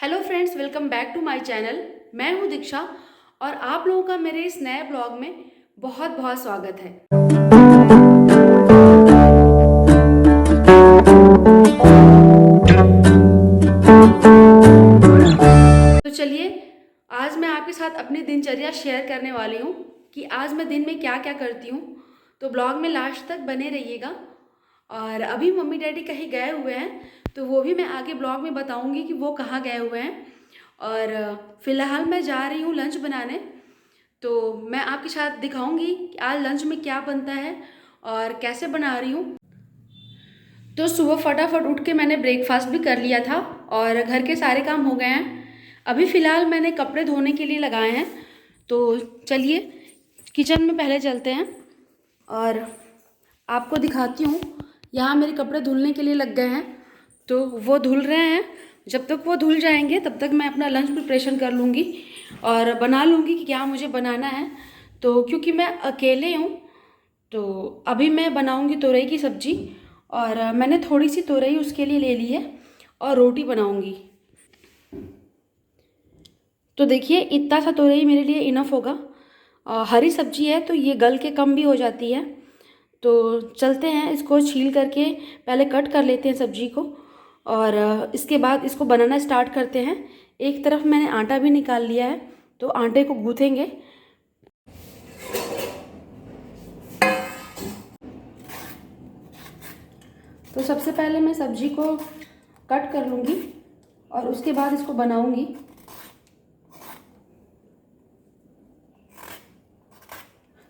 Hello friends, welcome back to my channel. मैं हूं दीक्षा और आप लोगों का मेरे इस नए ब्लॉग में बहुत बहुत स्वागत है। तो चलिए, आज मैं आपके साथ अपनी दिनचर्या शेयर करने वाली हूं कि आज मैं दिन में क्या क्या करती हूं। तो ब्लॉग में लास्ट तक बने रहिएगा। और अभी मम्मी डैडी कहीं गए हुए हैं, तो वो भी मैं आगे ब्लॉग में बताऊंगी कि वो कहाँ गए हुए हैं। और फ़िलहाल मैं जा रही हूँ लंच बनाने, तो मैं आपके साथ दिखाऊंगी कि आज लंच में क्या बनता है और कैसे बना रही हूँ। तो सुबह फटाफट उठ के मैंने ब्रेकफास्ट भी कर लिया था और घर के सारे काम हो गए हैं। अभी फ़िलहाल मैंने कपड़े धोने के लिए लगाए हैं। तो चलिए किचन में पहले चलते हैं और आपको दिखाती हूँ। यहाँ मेरे कपड़े धुलने के लिए लग गए हैं, तो वो धुल रहे हैं। जब तक वो धुल जाएंगे तब तक मैं अपना लंच प्रिपरेशन कर लूँगी और बना लूँगी कि क्या मुझे बनाना है। तो क्योंकि मैं अकेले हूँ, तो अभी मैं बनाऊँगी तोरई की सब्ज़ी और मैंने थोड़ी सी तोरई उसके लिए ले ली है और रोटी बनाऊँगी। तो देखिए, इतना सा तोरई मेरे लिए इनफ होगा। हरी सब्जी है तो ये गल के कम भी हो जाती है। तो चलते हैं, इसको छील करके पहले कट कर लेते हैं सब्जी को और इसके बाद इसको बनाना स्टार्ट करते हैं। एक तरफ मैंने आटा भी निकाल लिया है, तो आटे को गूँथेंगे। तो सबसे पहले मैं सब्जी को कट कर लूँगी और उसके बाद इसको बनाऊँगी।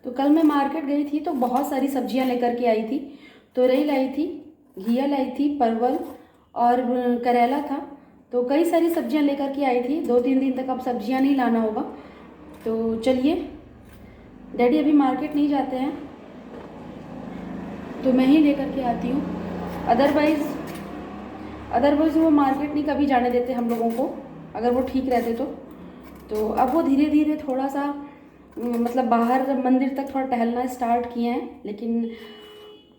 तो कल मैं मार्केट गई थी तो बहुत सारी सब्जियां लेकर के आई थी। तोरई लाई थी, घिया लाई थी, परवल और करेला था। तो कई सारी सब्जियां लेकर के आई थी। 2-3 दिन तक अब सब्जियां नहीं लाना होगा। तो चलिए, डैडी अभी मार्केट नहीं जाते हैं तो मैं ही लेकर के आती हूँ। अदरवाइज़ वो मार्केट नहीं कभी जाने देते हम लोगों को, अगर वो ठीक रहते तो अब वो धीरे धीरे थोड़ा सा मतलब बाहर मंदिर तक थोड़ा टहलना स्टार्ट किए हैं। लेकिन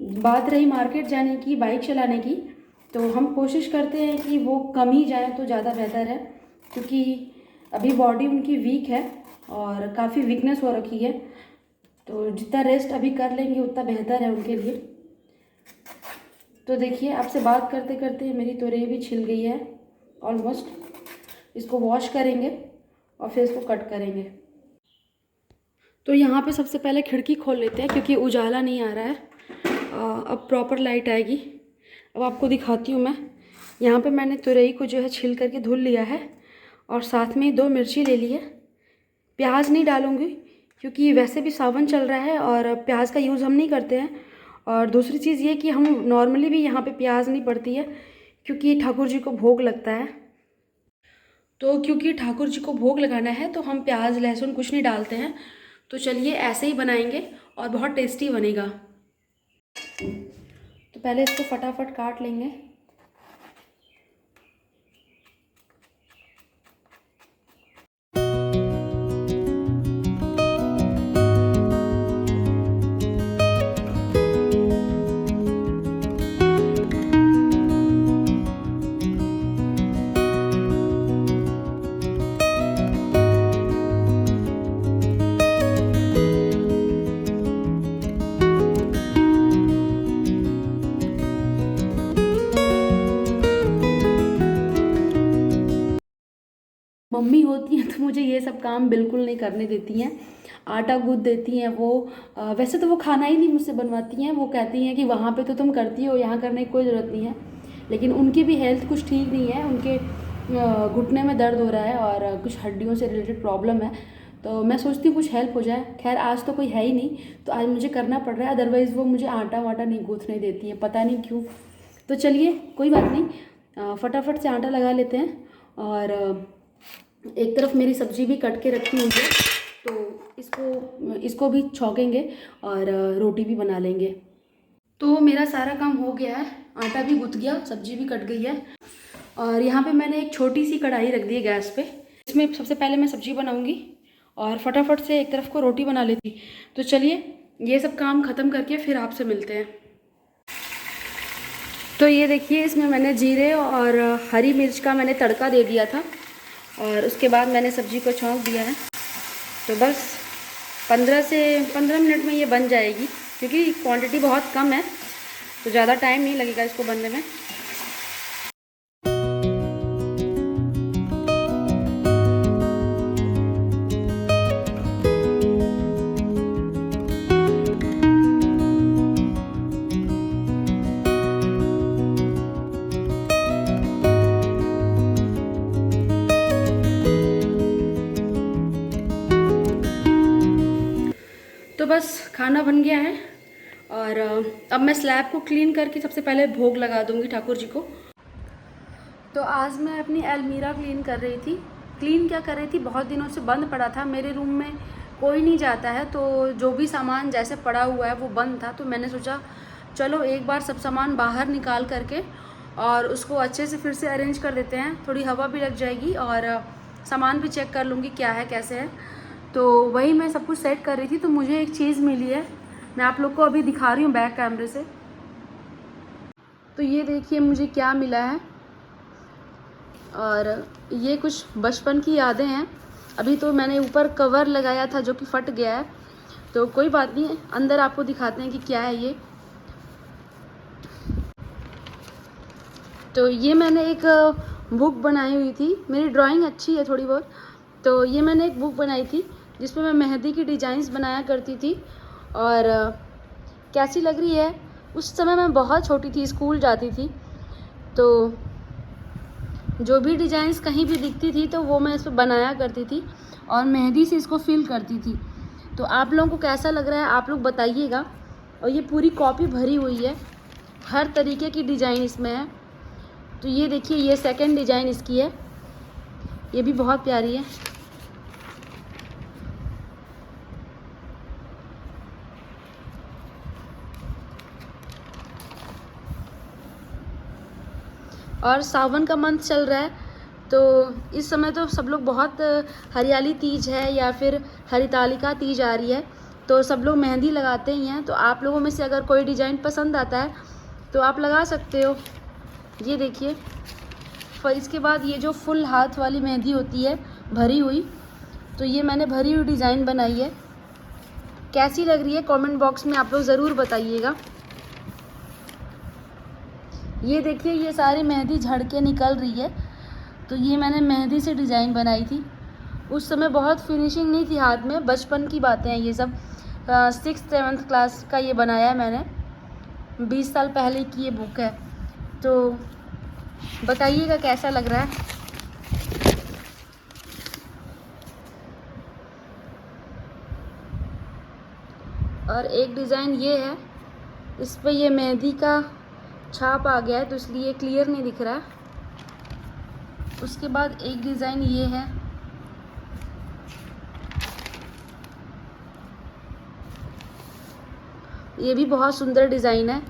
बात रही मार्केट जाने की, बाइक चलाने की, तो हम कोशिश करते हैं कि वो कम ही जाएँ तो ज़्यादा बेहतर है। क्योंकि अभी बॉडी उनकी वीक है और काफ़ी वीकनेस हो रखी है। तो जितना रेस्ट अभी कर लेंगे उतना बेहतर है उनके लिए। तो देखिए, आपसे बात करते करते मेरी तोरई भी छिल गई है ऑलमोस्ट। इसको वॉश करेंगे और फिर इसको कट करेंगे। तो यहाँ पे सबसे पहले खिड़की खोल लेते हैं क्योंकि उजाला नहीं आ रहा है। अब प्रॉपर लाइट आएगी। अब आपको दिखाती हूँ मैं। यहाँ पे मैंने तुरई को जो है छिल करके धुल लिया है और साथ में 2 मिर्ची ले ली है। प्याज नहीं डालूँगी क्योंकि वैसे भी सावन चल रहा है और प्याज का यूज़ हम नहीं करते हैं। और दूसरी चीज़ ये कि हम नॉर्मली भी यहाँ पे प्याज नहीं पड़ती है क्योंकि ठाकुर जी को भोग लगता है। तो क्योंकि ठाकुर जी को भोग लगाना है तो हम प्याज लहसुन कुछ नहीं डालते हैं। तो चलिए ऐसे ही बनाएंगे और बहुत टेस्टी बनेगा। तो पहले इसको फटाफट काट लेंगे। मम्मी होती हैं तो मुझे ये सब काम बिल्कुल नहीं करने देती हैं। आटा गूँथ देती हैं वो। वैसे तो वो खाना ही नहीं मुझसे बनवाती हैं। वो कहती हैं कि वहाँ पे तो तुम करती हो, यहाँ करने की कोई ज़रूरत नहीं है। लेकिन उनकी भी हेल्थ कुछ ठीक नहीं है। उनके घुटने में दर्द हो रहा है और कुछ हड्डियों से रिलेटेड प्रॉब्लम है। तो मैं सोचती हूँ कुछ हेल्प हो जाए। खैर आज तो कोई है ही नहीं, तो आज मुझे करना पड़ रहा है। अदरवाइज़ वो मुझे आटा वाटा नहीं गूँथने देती हैं, पता नहीं क्यों। तो चलिए कोई बात नहीं, फटाफट से आटा लगा लेते हैं। और एक तरफ मेरी सब्ज़ी भी कट के रखी हुई है, तो इसको भी छौंकेंगे और रोटी भी बना लेंगे। तो मेरा सारा काम हो गया है। आटा भी गूँथ गया, सब्ज़ी भी कट गई है और यहाँ पे मैंने एक छोटी सी कढ़ाई रख दी है गैस पे। इसमें सबसे पहले मैं सब्ज़ी बनाऊँगी और फटाफट से एक तरफ को रोटी बना लेती। तो चलिए ये सब काम ख़त्म करके फिर आपसे मिलते हैं। तो ये देखिए, इसमें मैंने जीरे और हरी मिर्च का मैंने तड़का दे दिया था और उसके बाद मैंने सब्ज़ी को छौंक दिया है। तो बस 15 मिनट में ये बन जाएगी, क्योंकि क्वांटिटी बहुत कम है तो ज़्यादा टाइम नहीं लगेगा इसको बनने में। तो बस खाना बन गया है और अब मैं स्लैब को क्लीन करके सबसे पहले भोग लगा दूंगी ठाकुर जी को। तो आज मैं अपनी अलमीरा क्लीन कर रही थी। क्लीन क्या कर रही थी, बहुत दिनों से बंद पड़ा था, मेरे रूम में कोई नहीं जाता है तो जो भी सामान जैसे पड़ा हुआ है वो बंद था। तो मैंने सोचा चलो एक बार सब सामान बाहर निकाल करके और उसको अच्छे से फिर से अरेंज कर देते हैं, थोड़ी हवा भी लग जाएगी और सामान भी चेक कर लूँगी क्या है कैसे है। तो वही मैं सब कुछ सेट कर रही थी तो मुझे एक चीज़ मिली है, मैं आप लोग को अभी दिखा रही हूँ बैक कैमरे से। तो ये देखिए मुझे क्या मिला है, और ये कुछ बचपन की यादें हैं। अभी तो मैंने ऊपर कवर लगाया था जो कि फट गया है, तो कोई बात नहीं, अंदर आपको दिखाते हैं कि क्या है ये। तो ये मैंने एक बुक बनाई हुई थी, मेरी ड्राइंग अच्छी है थोड़ी बहुत, तो ये मैंने एक बुक बनाई थी जिसमें मैं मेहंदी की डिज़ाइंस बनाया करती थी। और कैसी लग रही है, उस समय मैं बहुत छोटी थी, स्कूल जाती थी, तो जो भी डिज़ाइंस कहीं भी दिखती थी तो वो मैं इस पर बनाया करती थी और मेहंदी से इसको फिल करती थी। तो आप लोगों को कैसा लग रहा है आप लोग बताइएगा। और ये पूरी कॉपी भरी हुई है, हर तरीके की डिज़ाइन इसमें है। तो ये देखिए ये सेकंड डिज़ाइन इसकी है, ये भी बहुत प्यारी है। और सावन का मंथ चल रहा है तो इस समय तो सब लोग बहुत हरियाली तीज है या फिर हरितालिका तीज आ रही है तो सब लोग मेहंदी लगाते ही हैं। तो आप लोगों में से अगर कोई डिज़ाइन पसंद आता है तो आप लगा सकते हो। ये देखिए, फिर इसके बाद ये जो फुल हाथ वाली मेहंदी होती है भरी हुई, तो ये मैंने भरी हुई डिज़ाइन बनाई है। कैसी लग रही है कमेंट बॉक्स में आप लोग ज़रूर बताइएगा। ये देखिए ये सारी मेहंदी झड़ के निकल रही है, तो ये मैंने मेहंदी से डिज़ाइन बनाई थी। उस समय बहुत फिनिशिंग नहीं थी हाथ में, बचपन की बातें हैं ये सब। 6th-7th क्लास का ये बनाया है मैंने, 20 साल पहले की ये बुक है। तो बताइएगा कैसा लग रहा है। और एक डिज़ाइन ये है, इस पे ये मेहंदी का छाप आ गया है तो इसलिए क्लियर नहीं दिख रहा है। उसके बाद एक डिज़ाइन ये है, ये भी बहुत सुंदर डिज़ाइन है।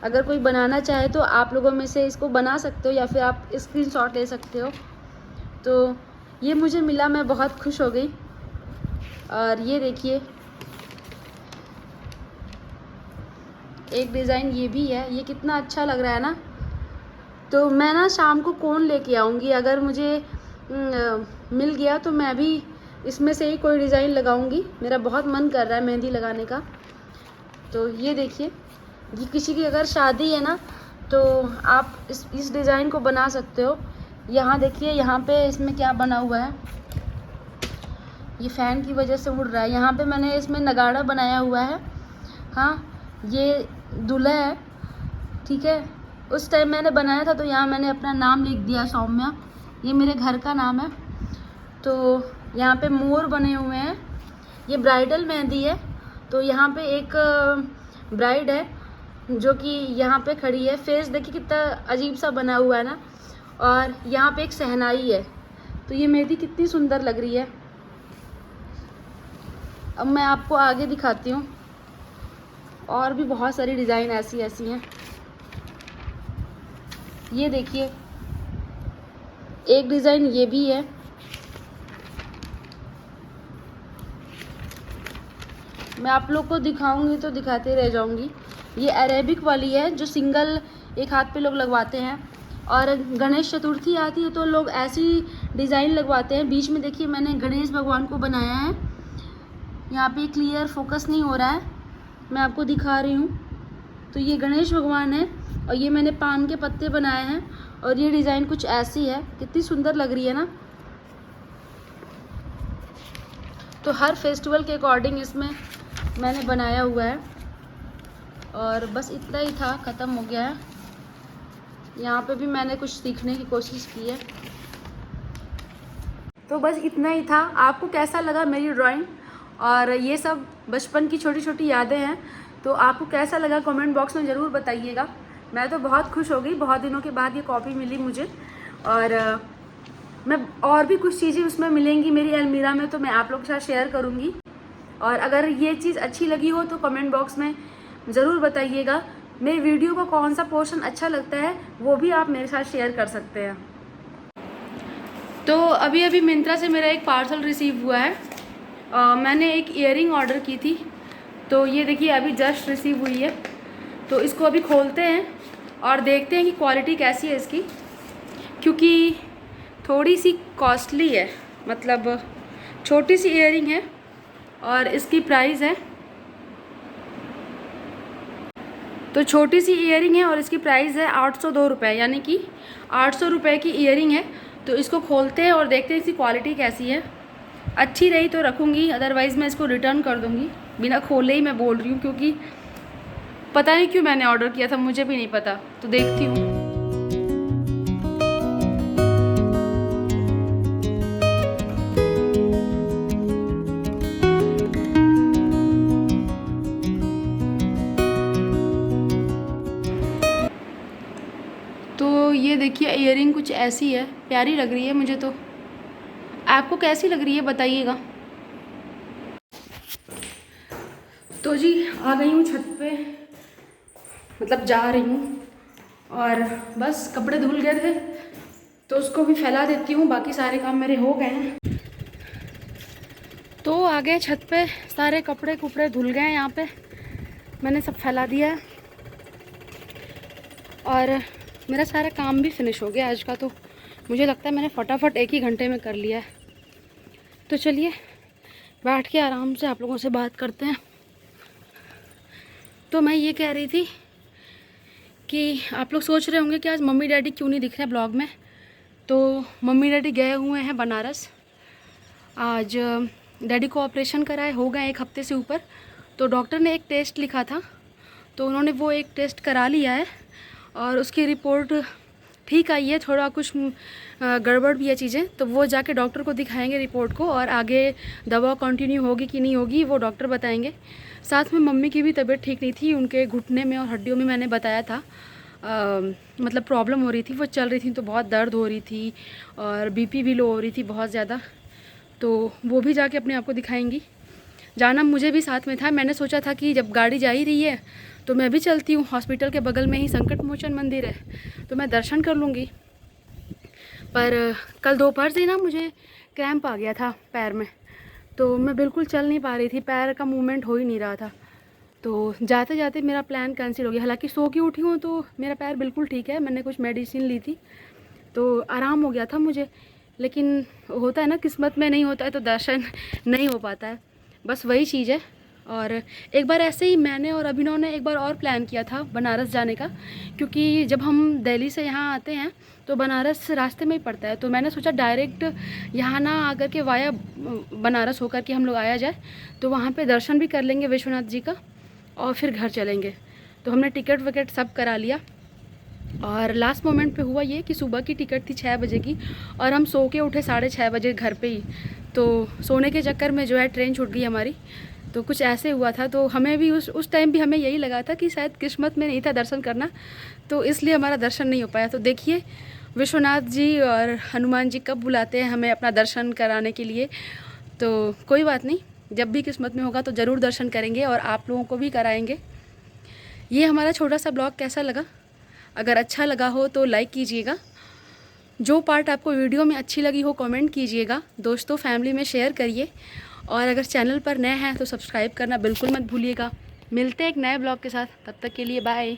अगर कोई बनाना चाहे तो आप लोगों में से इसको बना सकते हो या फिर आप स्क्रीनशॉट ले सकते हो। तो ये मुझे मिला, मैं बहुत खुश हो गई। और ये देखिए एक डिज़ाइन ये भी है, ये कितना अच्छा लग रहा है ना। तो मैं ना शाम को कोन लेके आऊँगी, अगर मुझे मिल गया तो मैं भी इसमें से ही कोई डिज़ाइन लगाऊंगी। मेरा बहुत मन कर रहा है मेहंदी लगाने का। तो ये देखिए, ये किसी की अगर शादी है ना तो आप इस डिज़ाइन को बना सकते हो। यहाँ देखिए, यहाँ पे इसमें क्या बना हुआ है, ये फ़ैन की वजह से उड़ रहा है। यहाँ पे मैंने इसमें नगाड़ा बनाया हुआ है। हाँ, ये दूल्हा है, ठीक है। उस टाइम मैंने बनाया था तो यहाँ मैंने अपना नाम लिख दिया, सौम्या, ये मेरे घर का नाम है। तो यहाँ पे मोर बने हुए हैं, ये ब्राइडल मेहंदी है। तो यहाँ पे एक ब्राइड है जो कि यहाँ पे खड़ी है, फेस देखिए कितना अजीब सा बना हुआ है ना। और यहाँ पे एक शहनाई है। तो ये मेहंदी कितनी सुंदर लग रही है। अब मैं आपको आगे दिखाती हूँ, और भी बहुत सारी डिज़ाइन ऐसी हैं। ये देखिए एक डिज़ाइन ये भी है, मैं आप लोग को दिखाऊंगी तो दिखाते रह जाऊंगी। ये अरेबिक वाली है जो सिंगल एक हाथ पे लोग लगवाते हैं। और गणेश चतुर्थी आती है तो लोग ऐसी डिज़ाइन लगवाते हैं। बीच में देखिए मैंने गणेश भगवान को बनाया है, यहाँ पे क्लियर फोकस नहीं हो रहा है, मैं आपको दिखा रही हूँ। तो ये गणेश भगवान है और ये मैंने पान के पत्ते बनाए हैं और ये डिज़ाइन कुछ ऐसी है, कितनी सुंदर लग रही है ना। तो हर फेस्टिवल के अकॉर्डिंग इसमें मैंने बनाया हुआ है और बस इतना ही था, ख़त्म हो गया है। यहाँ पे भी मैंने कुछ सीखने की कोशिश की है। तो बस इतना ही था। आपको कैसा लगा मेरी ड्राइंग? और ये सब बचपन की छोटी छोटी यादें हैं, तो आपको कैसा लगा कमेंट बॉक्स में ज़रूर बताइएगा। मैं तो बहुत खुश हो गई, बहुत दिनों के बाद ये कॉपी मिली मुझे और मैं और भी कुछ चीज़ें उसमें मिलेंगी मेरी अलमीरा में, तो मैं आप लोगों के साथ शेयर करूँगी। और अगर ये चीज़ अच्छी लगी हो तो कमेंट बॉक्स में ज़रूर बताइएगा। मेरी वीडियो का कौन सा पोर्शन अच्छा लगता है वो भी आप मेरे साथ शेयर कर सकते हैं। तो अभी मिंत्रा से मेरा एक पार्सल रिसीव हुआ है। मैंने एक ईयरिंग ऑर्डर की थी, तो ये देखिए अभी जस्ट रिसीव हुई है। तो इसको अभी खोलते हैं और देखते हैं कि क्वालिटी कैसी है इसकी, क्योंकि थोड़ी सी कॉस्टली है, मतलब छोटी सी ईयरिंग है और इसकी प्राइस है, तो छोटी सी ईयरिंग है और इसकी प्राइस है 802 रुपये, यानी कि 800 रुपये की ईयरिंग है। तो इसको खोलते हैं और देखते हैं इसकी क्वालिटी कैसी है। अच्छी रही तो रखूँगी, अदरवाइज़ मैं इसको रिटर्न कर दूँगी। बिना खोले ही मैं बोल रही हूँ, क्योंकि पता नहीं क्यों मैंने ऑर्डर किया था, मुझे भी नहीं पता। तो देखती हूँ। तो ये देखिए ईयरिंग कुछ ऐसी है, प्यारी लग रही है मुझे। तो आपको कैसी लग रही है बताइएगा। तो जी आ गई हूँ छत पे, मतलब जा रही हूँ, और बस कपड़े धुल गए थे तो उसको भी फैला देती हूँ। बाकी सारे काम मेरे हो गए हैं। तो आ गए छत पे, सारे कपड़े कुपड़े धुल गए हैं, यहाँ पे मैंने सब फैला दिया है और मेरा सारा काम भी फिनिश हो गया आज का। तो मुझे लगता है मैंने फटाफट एक ही घंटे में कर लिया है। तो चलिए बैठ के आराम से आप लोगों से बात करते हैं। तो मैं ये कह रही थी कि आप लोग सोच रहे होंगे कि आज मम्मी डैडी क्यों नहीं दिख रहे ब्लॉग में। तो मम्मी डैडी गए हुए हैं बनारस। आज डैडी को ऑपरेशन कराए हो गए 1 हफ्ते से ऊपर। तो डॉक्टर ने एक टेस्ट लिखा था, तो उन्होंने वो एक टेस्ट करा लिया है और उसकी रिपोर्ट ठीक आई है। थोड़ा कुछ गड़बड़ भी है चीज़ें, तो वो जाके डॉक्टर को दिखाएंगे रिपोर्ट को, और आगे दवा कंटिन्यू होगी कि नहीं होगी वो डॉक्टर बताएंगे। साथ में मम्मी की भी तबीयत ठीक नहीं थी, उनके घुटने में और हड्डियों में मैंने बताया था मतलब प्रॉब्लम हो रही थी, वो चल रही थी तो बहुत दर्द हो रही थी और बीपी भी लो हो रही थी बहुत ज़्यादा। तो वो भी जाके अपने आप को दिखाएंगी। जाना मुझे भी साथ में था। मैंने सोचा था कि जब गाड़ी जा ही रही है तो मैं भी चलती हूँ, हॉस्पिटल के बगल में ही संकट मोचन मंदिर है तो मैं दर्शन कर लूँगी। पर कल दोपहर से ना मुझे क्रैम्प आ गया था पैर में, तो मैं बिल्कुल चल नहीं पा रही थी, पैर का मूवमेंट हो ही नहीं रहा था। तो जाते जाते मेरा प्लान कैंसिल हो गया। हालांकि सो के उठी हूँ तो मेरा पैर बिल्कुल ठीक है, मैंने कुछ मेडिसिन ली थी तो आराम हो गया था मुझे। लेकिन होता है ना, किस्मत में नहीं होता है तो दर्शन नहीं हो पाता है, बस वही चीज़ है। और एक बार ऐसे ही मैंने और अभिनव ने एक बार और प्लान किया था बनारस जाने का, क्योंकि जब हम दिल्ली से यहाँ आते हैं तो बनारस रास्ते में ही पड़ता है। तो मैंने सोचा डायरेक्ट यहाँ ना आकर के वाया बनारस होकर के हम लोग आया जाए, तो वहाँ पे दर्शन भी कर लेंगे विश्वनाथ जी का और फिर घर चलेंगे। तो हमने टिकट विकेट सब करा लिया और लास्ट मोमेंट पे हुआ ये कि सुबह की टिकट थी 6 बजे की और हम सो के उठे 6:30 बजे घर पे ही। तो सोने के चक्कर में जो है ट्रेन छूट गई हमारी। तो कुछ ऐसे हुआ था। तो हमें भी उस टाइम भी हमें यही लगा था कि शायद किस्मत में नहीं था दर्शन करना, तो इसलिए हमारा दर्शन नहीं हो पाया। तो देखिए विश्वनाथ जी और हनुमान जी कब बुलाते हैं हमें अपना दर्शन कराने के लिए। तो कोई बात नहीं, जब भी किस्मत में होगा तो ज़रूर दर्शन करेंगे और आप लोगों को भी कराएंगे। ये हमारा छोटा सा ब्लॉग कैसा लगा? अगर अच्छा लगा हो तो लाइक कीजिएगा। जो पार्ट आपको वीडियो में अच्छी लगी हो कमेंट कीजिएगा। दोस्तों फैमिली में शेयर करिए और अगर चैनल पर नए हैं तो सब्सक्राइब करना बिल्कुल मत भूलिएगा। मिलते हैं एक नए ब्लॉग के साथ, तब तक के लिए बाय।